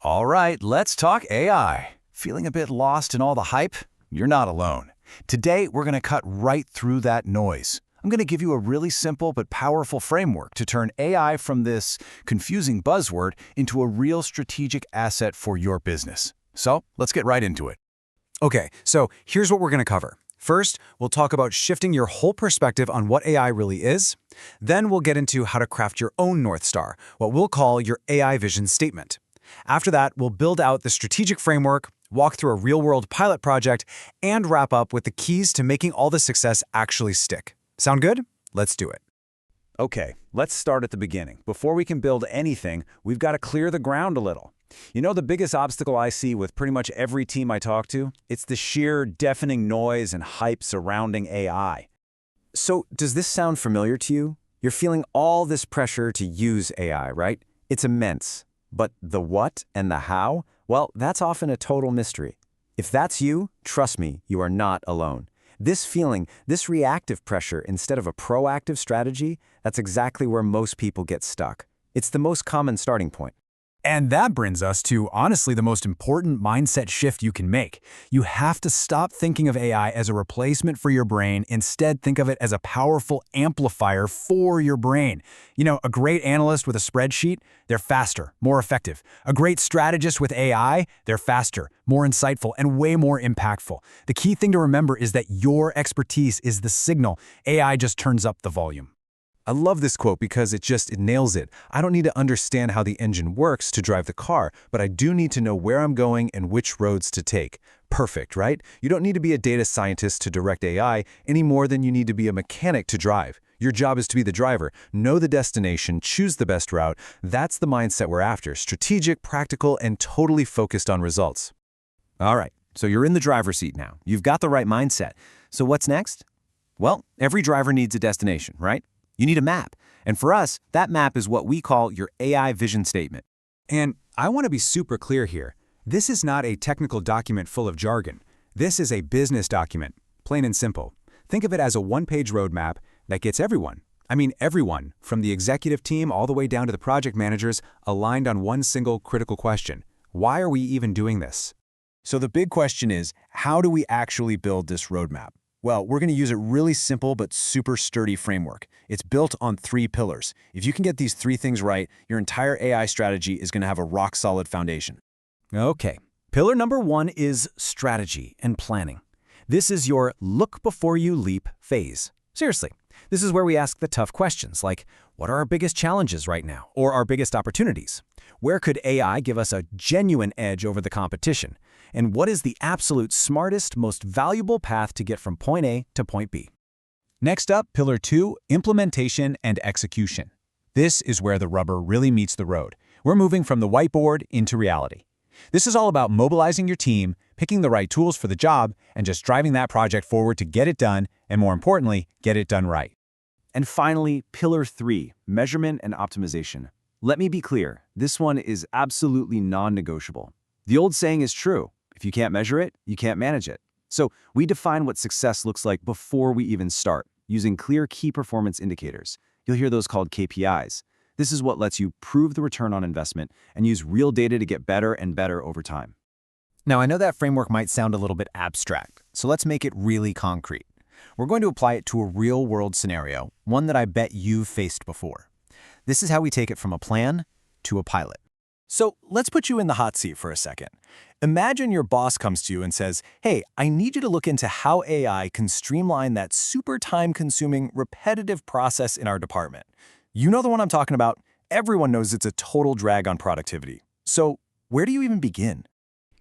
All right, let's talk AI. Feeling a bit lost in all the hype? You're not alone. Today, we're going to cut right through that noise. I'm going to give you a really simple but powerful framework to turn AI from this confusing buzzword into a real strategic asset for your business. So, let's get right into it. Okay, so here's what we're going to cover. First, we'll talk about shifting your whole perspective on what AI really is. Then we'll get into how to craft your own North Star, what we'll call your AI vision statement. After that, we'll build out the strategic framework, walk through a real-world pilot project, and wrap up with the keys to making all the success actually stick. Sound good? Let's do it. Okay, let's start at the beginning. Before we can build anything, we've got to clear the ground a little. You know the biggest obstacle I see with pretty much every team I talk to? It's the sheer deafening noise and hype surrounding AI. So, does this sound familiar to you? You're feeling all this pressure to use AI, right? It's immense. But the what and the how? Well, that's often a total mystery. If that's you, trust me, you are not alone. This feeling, this reactive pressure instead of a proactive strategy, that's exactly where most people get stuck. It's the most common starting point. And that brings us to, honestly, the most important mindset shift you can make. You have to stop thinking of AI as a replacement for your brain. Instead, think of it as a powerful amplifier for your brain. You know, a great analyst with a spreadsheet, they're faster, more effective. A great strategist with AI, they're faster, more insightful, and way more impactful. The key thing to remember is that your expertise is the signal. AI just turns up the volume. I love this quote because it nails it. I don't need to understand how the engine works to drive the car, but I do need to know where I'm going and which roads to take. Perfect, right? You don't need to be a data scientist to direct AI any more than you need to be a mechanic to drive. Your job is to be the driver, know the destination, choose the best route. That's the mindset we're after, strategic, practical, and totally focused on results. All right, so you're in the driver's seat now. You've got the right mindset. So what's next? Well, every driver needs a destination, right? You need a map. And for us, that map is what we call your AI vision statement. And I want to be super clear here. This is not a technical document full of jargon. This is a business document, plain and simple. Think of it as a one-page roadmap that gets everyone, from the executive team all the way down to the project managers, aligned on one single critical question. Why are we even doing this? So the big question is, how do we actually build this roadmap? Well, we're going to use a really simple but super sturdy framework. It's built on 3 pillars. If you can get these 3 things right, your entire AI strategy is going to have a rock-solid foundation. Okay, pillar number 1 is strategy and planning. This is your look before you leap phase. Seriously, this is where we ask the tough questions like, what are our biggest challenges right now, or our biggest opportunities? Where could AI give us a genuine edge over the competition? And what is the absolute smartest, most valuable path to get from point A to point B? Next up, pillar 2, implementation and execution. This is where the rubber really meets the road. We're moving from the whiteboard into reality. This is all about mobilizing your team, picking the right tools for the job, and just driving that project forward to get it done, and more importantly, get it done right. And finally, pillar 3, measurement and optimization. Let me be clear, this one is absolutely non-negotiable. The old saying is true. If you can't measure it, you can't manage it. So we define what success looks like before we even start, using clear key performance indicators. You'll hear those called KPIs. This is what lets you prove the return on investment and use real data to get better and better over time. Now, I know that framework might sound a little bit abstract, so let's make it really concrete. We're going to apply it to a real-world scenario, one that I bet you've faced before. This is how we take it from a plan to a pilot. So let's put you in the hot seat for a second. Imagine your boss comes to you and says, hey, I need you to look into how AI can streamline that super time-consuming, repetitive process in our department. You know the one I'm talking about. Everyone knows it's a total drag on productivity. So where do you even begin?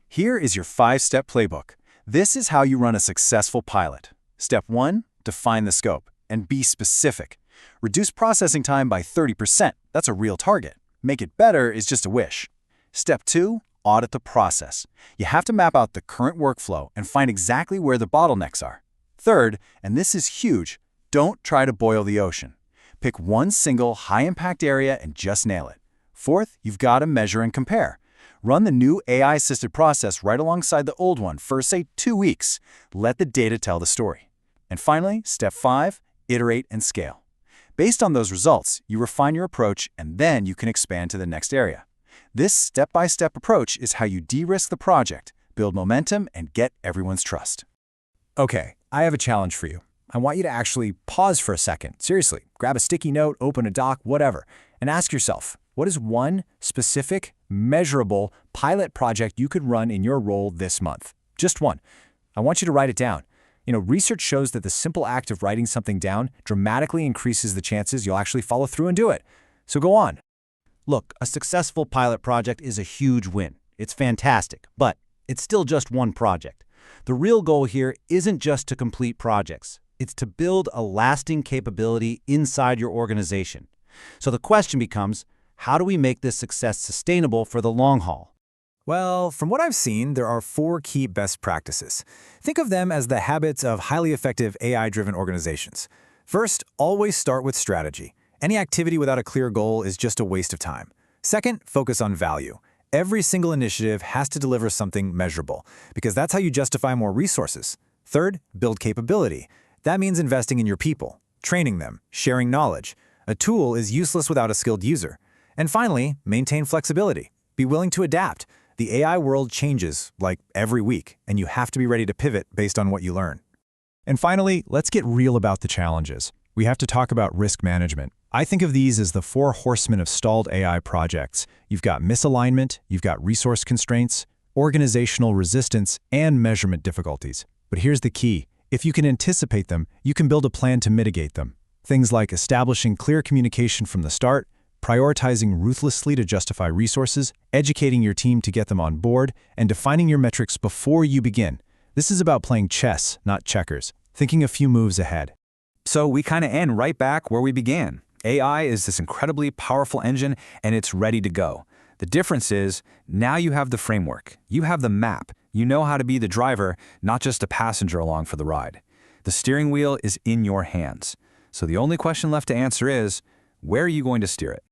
Here is your 5-step playbook. This is how you run a successful pilot. Step 1, define the scope and be specific. Reduce processing time by 30%. That's a real target. Make it better is just a wish. Step 2, audit the process. You have to map out the current workflow and find exactly where the bottlenecks are. Third, and this is huge, don't try to boil the ocean. Pick one single high-impact area and just nail it. Fourth, you've got to measure and compare. Run the new AI-assisted process right alongside the old one for, say, 2 weeks. Let the data tell the story. And finally, step 5, iterate and scale. Based on those results, you refine your approach and then you can expand to the next area. This step-by-step approach is how you de-risk the project, build momentum, and get everyone's trust. Okay, I have a challenge for you. I want you to actually pause for a second. Seriously, grab a sticky note, open a doc, whatever, and ask yourself, what is one specific, measurable pilot project you could run in your role this month? Just one. I want you to write it down. Research shows that the simple act of writing something down dramatically increases the chances you'll actually follow through and do it. So go on. Look, a successful pilot project is a huge win. It's fantastic, but it's still just one project. The real goal here isn't just to complete projects. It's to build a lasting capability inside your organization. So the question becomes, how do we make this success sustainable for the long haul? Well, from what I've seen, there are 4 key best practices. Think of them as the habits of highly effective AI-driven organizations. First, always start with strategy. Any activity without a clear goal is just a waste of time. Second, focus on value. Every single initiative has to deliver something measurable, because that's how you justify more resources. Third, build capability. That means investing in your people, training them, sharing knowledge. A tool is useless without a skilled user. And finally, maintain flexibility. Be willing to adapt. The AI world changes, like every week, and you have to be ready to pivot based on what you learn. And finally, let's get real about the challenges. We have to talk about risk management. I think of these as the 4 horsemen of stalled AI projects. You've got misalignment, you've got resource constraints, organizational resistance, and measurement difficulties. But here's the key. If you can anticipate them, you can build a plan to mitigate them. Things like establishing clear communication from the start, prioritizing ruthlessly to justify resources, educating your team to get them on board, and defining your metrics before you begin. This is about playing chess, not checkers, thinking a few moves ahead. So we kind of end right back where we began. AI is this incredibly powerful engine, and it's ready to go. The difference is, now you have the framework. You have the map. You know how to be the driver, not just a passenger along for the ride. The steering wheel is in your hands. So the only question left to answer is, where are you going to steer it?